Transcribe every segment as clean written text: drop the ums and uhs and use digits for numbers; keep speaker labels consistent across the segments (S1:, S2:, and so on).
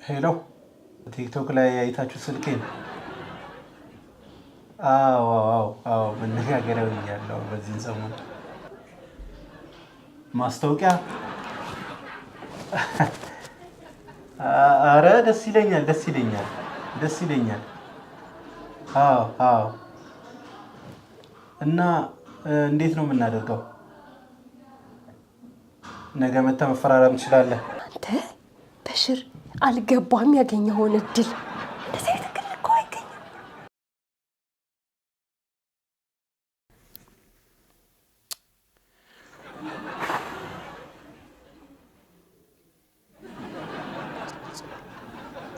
S1: ሄሎ ቲክቶክ ላይ አይታችሁ ስልኬን? አዎ መነጋገሪያው እያለሁ በዚህ ሰሞን ማስታወቂያ። አረ ደስ ይለኛል። አዎ እና እንዴት ነው የምናደርገው? ነገ መተህ መፈራረም ትችላለህ።
S2: አንተ በሽር አልገባም። ያገኘኸውን እድል እንደዚህ አይተክል እኮ አይገኝም።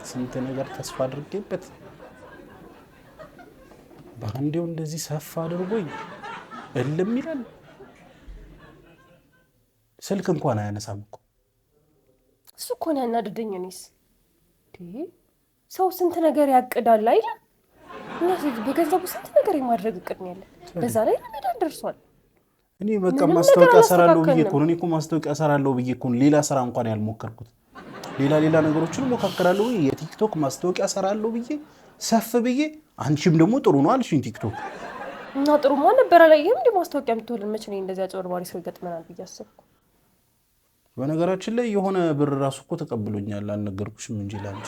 S1: ስንት ነገር ተስፋ አድርጌበት በአንዴው እንደዚህ ሰፋ አድርጎኝ እልም ይላል። ስልክ እንኳን አያነሳም እኮ።
S2: እሱ እኮ ነው ያናደደኝ። እኔስ ሰው ስንት ነገር ያቅዳል አይደል? እና በገንዘቡ ስንት ነገር የማድረግ እቅድ ነው ያለ። በዛ ላይ ለመዳን ደርሷል።
S1: እኔ በቃ ማስታወቂያ ሰራለሁ ብዬ እኮ ነው። እኔ እኮ ማስታወቂያ ሰራለሁ ብዬ እኮ ነው ሌላ ስራ እንኳን ያልሞከርኩት። ሌላ ነገሮችን ሞካከራለሁ። የቲክቶክ ማስታወቂያ ሰራለሁ ብዬ ሰፍ ብዬ፣ አንቺም ደግሞ ጥሩ ነው አልሽኝ ቲክቶክ
S2: እና ጥሩ ማን ነበር አላየህም? እንደ ማስታወቂያ የምትወልን መቼ ነው እንደዚያ አጭበርባሪ ሰው ይገጥመናል ብዬ አሰብኩ።
S1: በነገራችን ላይ የሆነ ብር ራሱ እኮ ተቀብሎኛል። አልነገርኩሽም እንጂ ላንቺ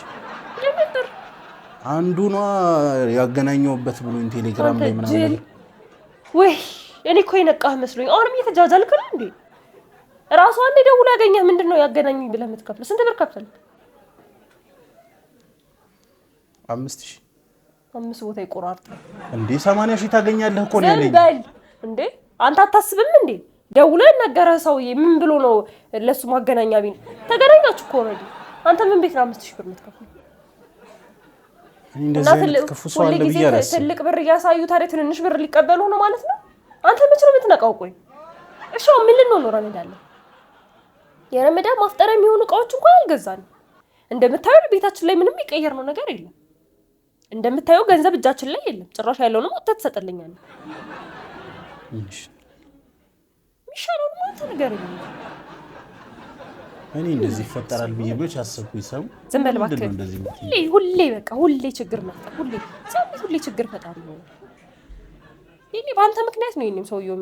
S1: አንዱ ነው ያገናኘውበት ብሎኝ ቴሌግራም ላይ ምናምን ነገር።
S2: ወይ እኔ እኮ የነቃህ መስሎኝ። አሁንም እየተጃጃልክ ነው እንዴ? ራሱ አንዴ ደውሎ ያገኘህ ምንድን ነው ያገናኙኝ ብለህ የምትከፍለው? ስንት ብር ከፍተህ?
S1: 5000።
S2: 5 ቦታ ይቆራርጣል
S1: እንዴ? 80,000 ታገኛለህ እኮ ነው ያለኝ።
S2: በል እንዴ አንተ አታስብም እንዴ? ደውሎ ነገረህ ሰውዬ ምን ብሎ ነው ለሱ ማገናኛ ቢል? ተገናኛችሁ እኮ ኦልሬዲ። አንተ ምን ቤት ነው 5000 ብር የምትከፍለው?
S1: እንደዚህ አይነት ክፉ ሰው አለ ብዬ አላስብም።
S2: ትልቅ ብር እያሳዩ ታዲያ ትንንሽ ብር ሊቀበሉ ነው ማለት ነው? አንተ መቼ ነው የምትነቃው? ቆይ እሺ ምን ልንሆን ነው? ረመዳን ነው። የረመዳን ማፍጠሪያ የሚሆኑ እቃዎች እንኳን አልገዛንም። እንደምታየው ቤታችን ላይ ምንም ይቀየር ነው ነገር የለም። እንደምታየው ገንዘብ እጃችን ላይ የለም። ጭራሽ ያለውንም ወጥተህ ትሰጥልኛለህ። ሚሻለው ነው አንተ ነገር የለም።
S1: እኔ እንደዚህ ይፈጠራል ብዬ ብቻ አሰብኩኝ። ሰው
S2: ዝም በል እባክህ። ሁሌ በቃ ሁሌ ችግር መፍጠር፣ ሁሌ ችግር ፈጣሪ ነው። ይሄ በአንተ ምክንያት ነው። ይሄንም ሰውየው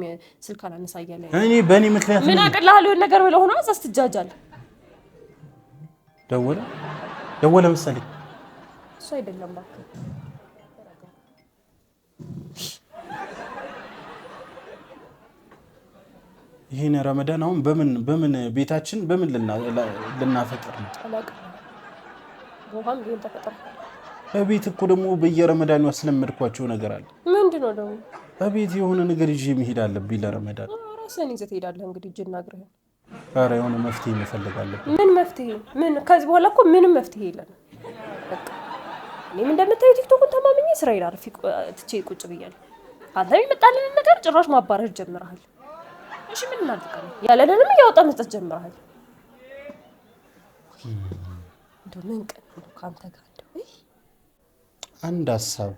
S2: ስልክ አላነሳ እያለ
S1: እኔ በእኔ ምክንያት
S2: ምን አቅልሃል? የሆነ ነገር ብለህ ሆኖ እዛስ ትጃጃለህ።
S1: ደወለ መሰለኝ።
S2: እሱ አይደለም እባክህ።
S1: ይሄን ረመዳን አሁን በምን ቤታችን በምን ልናፈጥር ነው?
S2: ቦታም ቢሆን ተፈጠረ።
S1: በቤት እኮ ደግሞ በየረመዳኑ ያስለመድኳቸው ነገር አለ።
S2: ምንድነው ደግሞ?
S1: በቤት የሆነ ነገር ይዤ መሄድ አለብኝ ለረመዳን።
S2: ራስህን ይዘህ ትሄዳለህ እንግዲህ እጅና እግርህን።
S1: ኧረ የሆነ መፍትሄ መፈለግ አለብኝ።
S2: ምን መፍትሄ? ምን ከዚህ በኋላ እኮ ምንም መፍትሄ የለንም። በቃ እኔም እንደምታየው ቲክቶክን ተማምኜ ስራዬን አርፌ ትቼ ቁጭ ብያለሁ። አንተም የመጣልንን ነገር ጭራሽ ማባረር ጀምረሃል። እሺ ምን እናድርጋለን? ያለንንም እያወጣ መስጠት ጀምረሃል። እንደው ምን ቀን ነው ካንተ ጋር እንደው
S1: አንድ ሀሳብ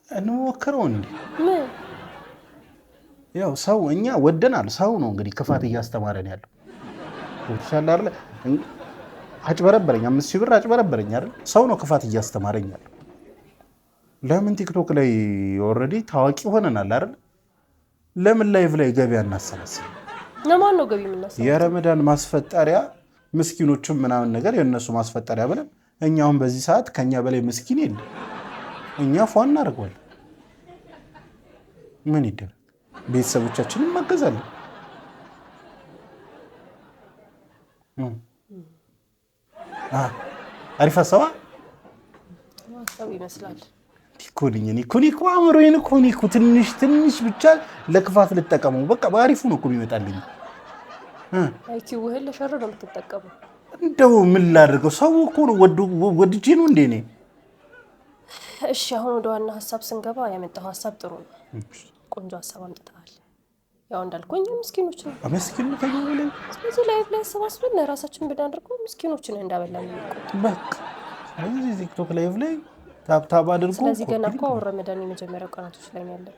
S1: እንሞክረው እንዴ?
S2: ምን
S1: ያው ሰው እኛ ወደናል። ሰው ነው እንግዲህ ክፋት እያስተማረን ያለው። ወጥሻል አይደል? አጭበረበረኝ 5000 ብር አጭበረበረኝ አይደል? ሰው ነው ክፋት እያስተማረኝ ያለው። ለምን ቲክቶክ ላይ ኦልሬዲ ታዋቂ ሆነናል አይደል? ለምን ላይቭ ላይ ገቢ አናሰባስብ?
S2: ለማን ነው ገቢ የምናሰባስብ?
S1: የረመዳን ማስፈጠሪያ ምስኪኖችም ምናምን ነገር የነሱ ማስፈጠሪያ ብለን እኛውን በዚህ ሰዓት ከኛ በላይ ምስኪን የለም። እኛ ፏን እናደርገዋለን። ምን ይደረግ? ቤተሰቦቻችንን ማገዛለን። አሪፍ ሀሳብ
S2: ይመስላል።
S1: እኮ አእምሮዬን እኮ ትንሽ ብቻ ለክፋት ልጠቀመው። በቃ በአሪፉ ነው እኮ የሚመጣልኝ።
S2: አይኪውህን ለሸር ነው የምትጠቀመው።
S1: እንደው ምን ላድርገው? ሰው እኮ ነው ወድጄ ነው እንዴ እኔ።
S2: እሺ አሁን ወደ ዋና ሀሳብ ስንገባ ያመጣው ሀሳብ ጥሩ ነው። ቆንጆ ሀሳብ አምጥተሃል። ያው እንዳልኩኝ ምስኪኖች ነው
S1: ምስኪኑ ከሆነ
S2: ስለዚህ ላይቭ ላይ ሰባስበን ለራሳችን ብናደርገው ምስኪኖችን እንዳበላን ነው።
S1: በቃ ስለዚህ ቲክቶክ ላይቭ ላይ ታብታብ አድርጉ።
S2: ስለዚህ ገና እኮ ረመዳን የመጀመሪያው ቀናቶች ላይ ነው ያለው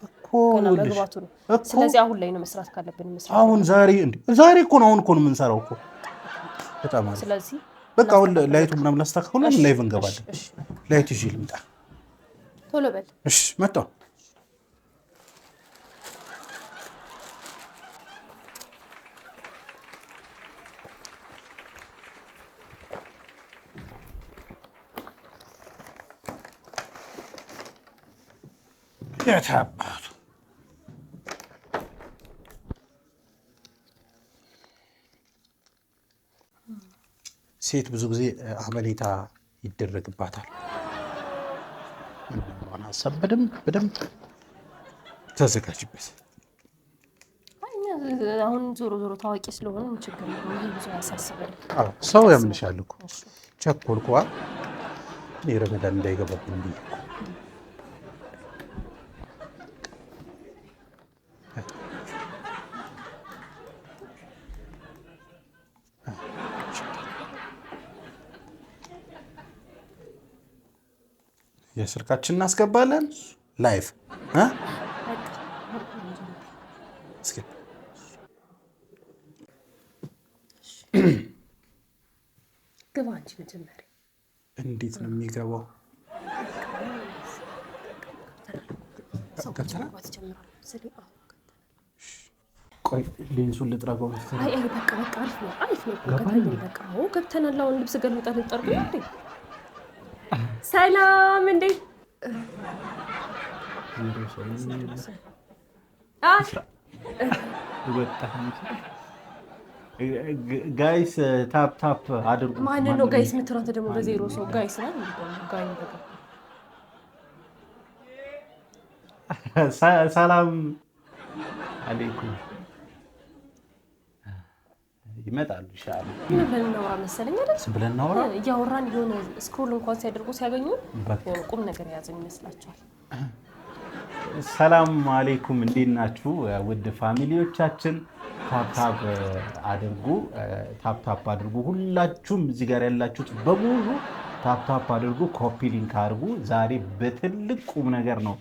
S2: እኮ። ገና መግባቱ ነው። ስለዚህ አሁን ላይ ነው መስራት ካለብን መስራት።
S1: አሁን ዛሬ እኮ ነው የምንሰራው እኮ በጣም አሪፍ።
S2: ስለዚህ
S1: በቃ አሁን ላይቱ ምናምን ላስተካክሉን ላይቭ እንገባለን። ላይት ይዤ ልምጣ።
S2: ቶሎ በል።
S1: እሺ መጣሁ። የታባቱ ሴት ብዙ ጊዜ አመኔታ ይደረግባታል። ሀሳብ በደንብ ተዘጋጅበት።
S2: አሁን ዞሮ ታዋቂ ስለሆነ ችግር ነው። ብዙ ያሳስበል።
S1: ሰው ያምንሻል እኮ ቸኮልኳ እኔ ረመዳን እንዳይገባብኝ ብዬ የስልካችን እናስገባለን። ላይቭ
S2: ግባ አንቺ መጀመሪያ።
S1: እንዴት ነው የሚገባው? ቆይ ሌንሱን ልጥረገው።
S2: በቃ አሪፍ ነው። ገብተናል። አሁን ልብስ ገልብጠን ልጠርጉ። ሰላም እንዴት
S1: ጋይስ ታፕ አድርጉ።
S2: ማን ነው ጋይስ የምትለው? አንተ ደግሞ በዜሮ ሰው ጋይስ ነው።
S1: ሰላም አለይኩም ይመጣሉ ኢንሻአላህ።
S2: ምን ብለን እናውራ መሰለኝ አይደል?
S1: ብለን እናውራ
S2: እያወራን የሆነ ስክሮል እንኳን ሲያደርጉ ሲያገኙ ቁም ነገር የያዘን ይመስላችኋል።
S1: ሰላም አለይኩም እንዴት ናችሁ ውድ ፋሚሊዎቻችን? ታፕ አድርጉ። ሁላችሁም እዚህ ጋር ያላችሁት በሙሉ ታፕ አድርጉ፣ ኮፒ ሊንክ አድርጉ። ዛሬ በትልቅ ቁም ነገር ነው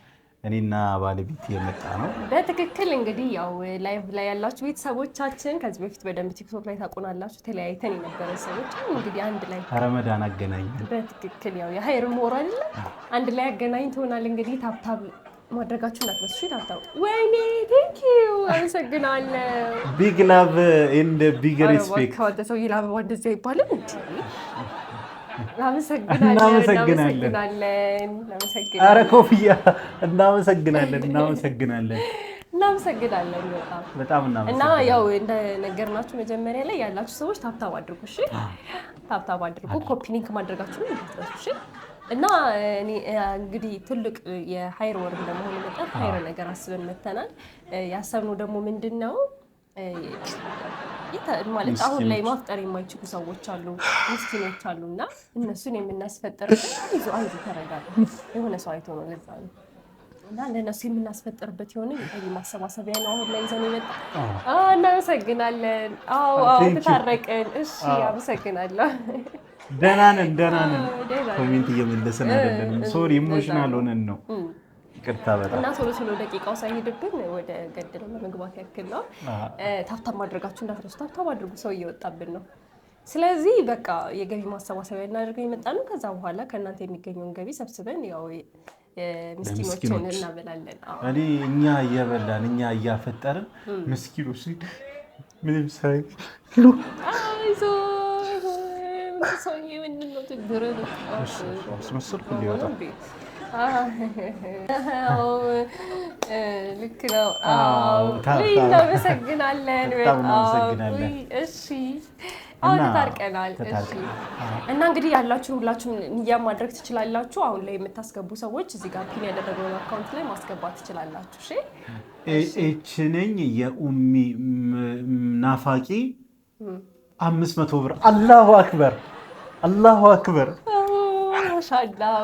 S1: እኔና ባለቤት የመጣ ነው።
S2: በትክክል እንግዲህ ያው ላይቭ ላይ ያላችሁ ቤተሰቦቻችን ከዚህ በፊት በደንብ ቲክቶክ ላይ ታውቁናላችሁ። ተለያይተን የነበረ ሰዎች እንግዲህ አንድ ላይ
S1: ረመዳን አገናኝ።
S2: በትክክል ያው የሀይር ሞራል አንድ ላይ አገናኝ ትሆናል። እንግዲህ ታፕ ማድረጋችሁ እንዳትረሱ። ታፕ ወይኔ ቴንክ ዩ አመሰግናለሁ።
S1: ቢግ ላቭ ኤንድ ቢግ ሪስፔክት።
S2: ከወደ ሰው ይላበ እንደዚህ አይባልም እንዴ? እናመሰግናለን።
S1: ኧረ ኮፍያ እናመሰግናለን። በጣም
S2: እና ያው እንደነገርናችሁ መጀመሪያ ላይ ያላችሁ ሰዎች ታፕ አድርጉ። እሺ ታፕ አድርጉ። ኮፒ ሊንክ ማድረጋችሁን እንዳትረሱ። እሺ እና እኔ እንግዲህ ትልቅ የሀይር ወር እንደመሆኑ መጠን ሀይር ነገር አስበን መተናል። ያሰብነው ደግሞ ምንድነው ማለት አሁን ላይ ማፍጠር የማይችሉ ሰዎች አሉ፣ ምስኪኖች አሉና እነሱን የምናስፈጥርበት አንዱ ተረጋጋ የሆነ ሰው አይቶ ነው ለዛ ነው። እና ለነሱ የምናስፈጥርበት የሆነ የገቢ ማሰባሰቢያ ነው አሁን ላይ ይዘን የመጣ። እናመሰግናለን። ተታረቅን። እሺ አመሰግናለሁ።
S1: ደህና ነን። ኮሜንት እየመለስን አይደለም። ሶሪ ኢሞሽናል ሆነን ነው። ይቅርታ በጣም
S2: እና ቶሎ ደቂቃው ሳይሄድብን ወደ ገደለው ለመግባት ያክል ነው። ታፕ ማድረጋችሁ እንዳትረሱ። ታፕ አድርጉ፣ ሰው እየወጣብን ነው። ስለዚህ በቃ የገቢ ማሰባሰቢያ እናደርገው የመጣ ነው። ከዛ በኋላ ከእናንተ የሚገኘውን ገቢ ሰብስበን ያው ምስኪኖችን እናበላለን።
S1: እኛ እየበላን እኛ እያፈጠርን ምስኪኖች ምንም ሳይሉ
S2: ሰውዬ ምንድን ነው ችግር?
S1: አስመሰልኩ ሊወጣ
S2: ልክ ነው። እናመሰግናለን። እሺ አሁን ታርቀናል። እና እንግዲህ ያላችሁን ሁላችሁም ንያ ማድረግ ትችላላችሁ። አሁን ላይ የምታስገቡ ሰዎች እዚህ ጋር ፒን ያደረገውን አካውንት ላይ ማስገባት ትችላላችሁ።
S1: እሺ ነኝ የኡሚ ናፋቂ 500 ብር። አላሁ አክበር።
S2: ማሻአላህ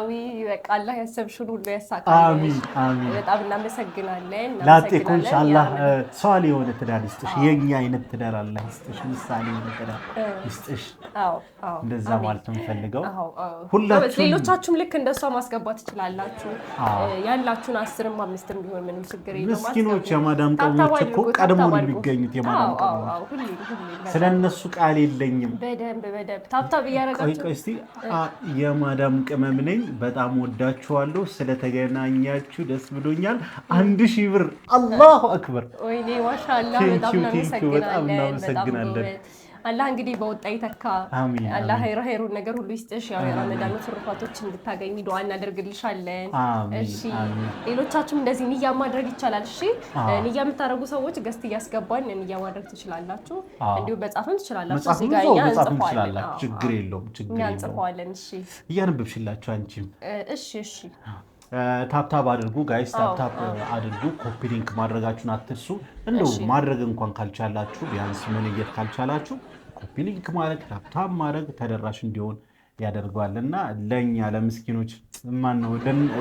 S2: በቃ አላህ ያሰብሽውን ሁሉ ያሳካል።
S1: አሚን አሚን።
S2: በጣም እናመሰግናለን።
S1: ላጤኮ ኢንሻአላህ ሷሊ የሆነ ትዳር ይስጥሽ። የኛ አይነት ትዳር አላህ ይስጥሽ። ምሳሌ የሆነ ትዳር ይስጥሽ። እንደዛ ማለት ነው የምፈልገው።
S2: ሁላችሁም ሌሎቻችሁም ልክ እንደሷ ማስገባት ትችላላችሁ። ያላችሁን 10ም 5ም ቢሆን ምንም ችግር የለውም።
S1: ምስኪኖች የማዳም ቀሞች እኮ ቀድሞ ነው የሚገኙት። የማዳም ቀሞች ስለነሱ ቃል የለኝም።
S2: በደንብ ታብታብ እያደረጋችሁ
S1: ቆይ እስቲ የማዳም ቅመም ነኝ። በጣም ወዳችኋለሁ። ስለተገናኛችሁ ደስ ብሎኛል። 1000 ብር አላሁ አክበር።
S2: ወይኔ ማሻአላህ በጣም እናመሰግናለን። አላህ እንግዲህ በወጣ ይተካ። አላህ ኸይሩን ነገር ሁሉ ይስጥሽ። ያው የረመዳን ፍርፋቶች እንድታገኝ ዱዓ እናደርግልሻለን። እሺ ሌሎቻችሁም እንደዚህ ንያ ማድረግ ይቻላል። እሺ ንያ የምታደርጉ ሰዎች ገስት እያስገባን ንያ ማድረግ ትችላላችሁ። እንዲሁ በጻፍም ትችላላችሁ። እዚህ ጋር እኛ እንጽፋለን።
S1: ችግር የለውም።
S2: እንጽፋለን። እሺ
S1: እያነበብሽላችሁ አንቺም
S2: እሺ
S1: ታፕታፕ አድርጉ ጋይስ፣ ታፕታፕ አድርጉ። ኮፒ ሊንክ ማድረጋችሁን አትርሱ። እንደው ማድረግ እንኳን ካልቻላችሁ ቢያንስ መለየት ካልቻላችሁ ኮፒ ሊንክ ማድረግ ታፕታፕ ማድረግ ተደራሽ እንዲሆን ያደርጋልና ለኛ ለምስኪኖች ማነው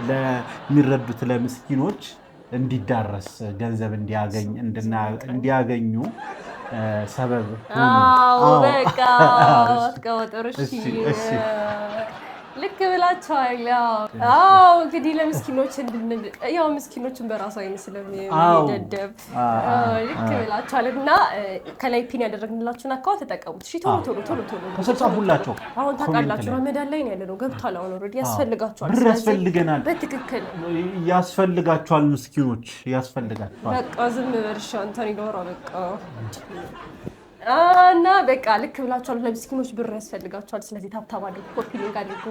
S1: ለሚረዱት ለምስኪኖች እንዲዳረስ ገንዘብ እንዲያገኙ ሰበብ
S2: በቃ አስቀወጥርሽ ልክ ብላችኋል። አዎ እንግዲህ ለምስኪኖች ያው ምስኪኖችን በራሱ አይነት ስለሚደደብ ልክ ብላችኋል። እና ከላይ ፒን ያደረግንላችሁን አካውንት ተጠቀሙት። እሺ ቶሎ
S1: ተሰብሰቡላቸው።
S2: አሁን ታውቃላችሁ ረመዳን ላይ ነው ያለነው። ገብቷል። አሁን ኦልሬዲ ያስፈልጋችኋል።
S1: ብር ያስፈልገናል።
S2: በትክክል
S1: ያስፈልጋችኋል። ምስኪኖች ያስፈልጋችኋል።
S2: በቃ ዝም በርሻ አንተን ይዶራ በቃ እና በቃ ልክ ብላችኋል። ለምስኪኖች ብር ያስፈልጋችኋል። ስለዚህ ታብታብ አድርጉ፣ ኮፒ ሊንክ አድርጉ።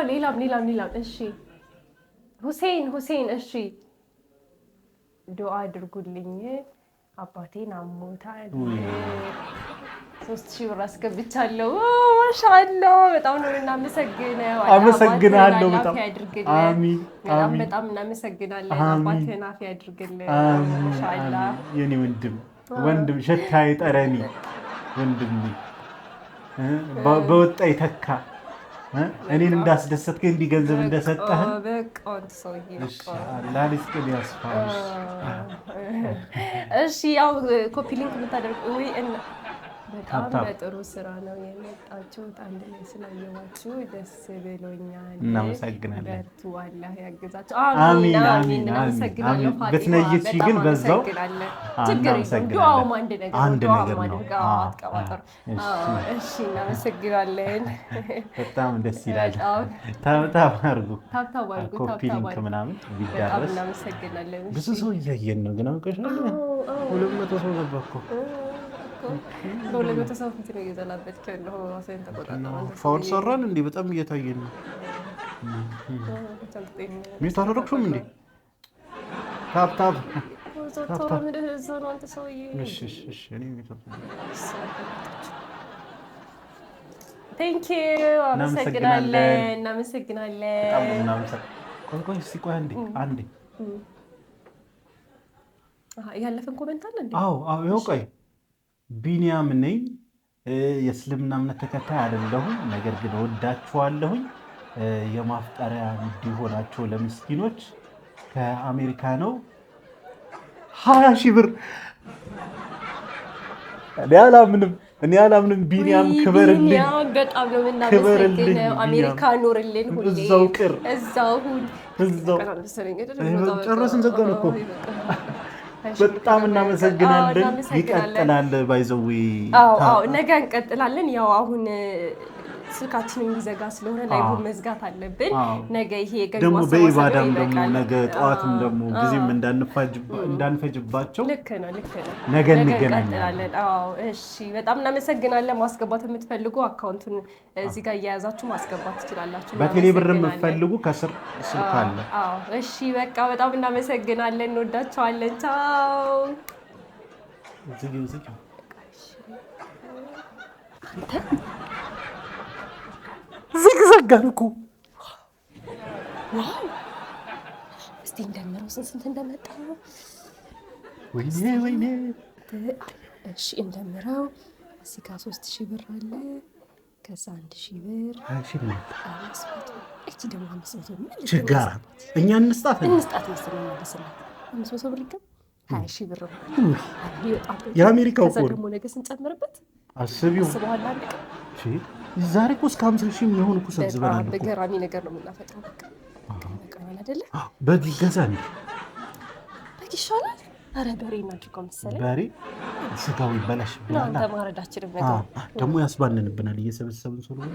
S2: ሌላም እሺ ሁሴን እሺ ዱዓ አድርጉልኝ አባቴን አሞታል። 3000 ብር አስገብቻለሁ። ማሻአላህ በጣም ነው እናመሰግነው።
S1: አመሰግናለሁ።
S2: በጣም እናመሰግናለን። አባቴን አፍ ያድርግልን። ማሻአላህ
S1: የኔ ወንድም ሸታዬ ጠረኒ ወንድም በወጣ ይተካ። እኔን እንዳስደሰትከኝ እንዲህ ገንዘብ እንደሰጠህ
S2: በቃ ሰውዬ
S1: ላሊስቅል ያስፋውስ።
S2: እሺ ያው ኮፒ ሊንክ የምታደርጉ በጣም በጥሩ ስራ ነው የመጣችሁት። አንድ ላይ ስላየኋችሁ ደስ ብሎኛል።
S1: እናመሰግናለን።
S2: በርቱ፣ አላህ ያግዛችሁ።
S1: አሚን። እናመሰግናለን። ብትነይቺ ግን በዛው
S2: ችግር የለም። ዱዓውም አንድ ነገር ነው። አትቀባጥር። እሺ እናመሰግናለን።
S1: በጣም ደስ ይላል። ታብታብ አድርጉ። ኮፒ ሊንክ ምናምን ቢዳረስ
S2: እናመሰግናለን።
S1: ብዙ ሰው እያየን ነው ግን አውቀሻል። 200 ሰው ገባ እኮ ፋውል ሰራን እንዴ? በጣም እየታየን ነው። ሚስት አላደረግሽም እንዴ? ታፕታፕ
S2: እናመሰግናለን። ያለፈን ኮሜንት አለ እንዴ?
S1: አዎ ቆይ ቢኒያም ነኝ። የእስልምና እምነት ተከታይ አይደለሁም፣ ነገር ግን ወዳችኋለሁኝ። የማፍጠሪያ እንዲሆናቸው ለምስኪኖች ከአሜሪካ ነው 20,000 ብር። እኔ አላምንም። ቢኒያም ክበርልኝ።
S2: በጣም ነው የምናመሰግነው። አሜሪካ ኖርልን። ሁሌ
S1: እዛው ቅር
S2: እዛው
S1: ጨረስን። ዘጋን እኮ በጣም እናመሰግናለን። ይቀጥላል። ባይዘዌ
S2: ነገ እንቀጥላለን። ያው አሁን ስልካችን የሚዘጋ ስለሆነ ላይቡን መዝጋት አለብን። ነገ ይሄ
S1: ደግሞ በኢባዳም ደግሞ ነገ ጠዋትም ደግሞ ጊዜም እንዳንፈጅባቸው
S2: ልክ ነው
S1: ነገ እንገናኛለን።
S2: እሺ በጣም እናመሰግናለን። ማስገባት የምትፈልጉ አካውንቱን እዚህ ጋር እያያዛችሁ ማስገባት ትችላላችሁ።
S1: በቴሌ ብር የምትፈልጉ ከስር ስልክ አለ።
S2: እሺ በቃ በጣም እናመሰግናለን። እንወዳቸዋለን። ቻው።
S1: ዘጋን እኮ።
S2: እስቲ እንደምረው ስንት እንደመጣ።
S1: ወይኔ።
S2: እሺ እንደምረው እዚህ ጋር 3000 ብር አለ። ከዛ 1000 ብር
S1: 20 ብር
S2: 500 እቺ ደግሞ 500 ምን
S1: ችጋራ እኛ እንስጣት
S2: መሰለኝ መልስላት 500 ብር ይገባ 20 ብር
S1: የአሜሪካው
S2: ከዛ
S1: ኮድ
S2: ደግሞ ነገ ስንጨምርበት
S1: አስቢው
S2: አስበዋል አንድ ቀን
S1: ዛሬ እኮ እስከ 50,000 የሚሆን እኮ ሰብስበናል እኮ
S2: በገራሚ ነገር ነው የምናፈጥረው በቃ አይደለ
S1: በግ ይገዛል
S2: በግ ይሻላል ኧረ በሬ እናድርገው መሰለኝ
S1: በሬ ስጋው ይበላሽ
S2: እናንተ ማረዳችንም ነገር
S1: ደግሞ ያስባንንብናል እየሰበሰብን ስለሆነ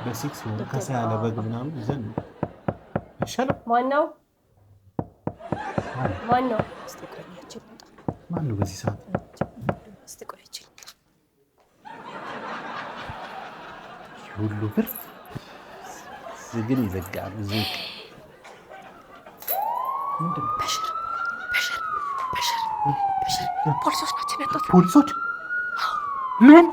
S1: በሲክስ ነው ከሳ ያለ በግ ምናምን ይዘን ይሻላል ማነው
S2: አስተቆያችን
S1: ማነው በዚህ ሰዓት
S2: አስተቆያችን
S1: ሁሉ ብር ዝግን ይዘጋል ዝግ
S2: በሽር ፖሊሶች ናቸው የመጡት
S1: ፖሊሶች ምን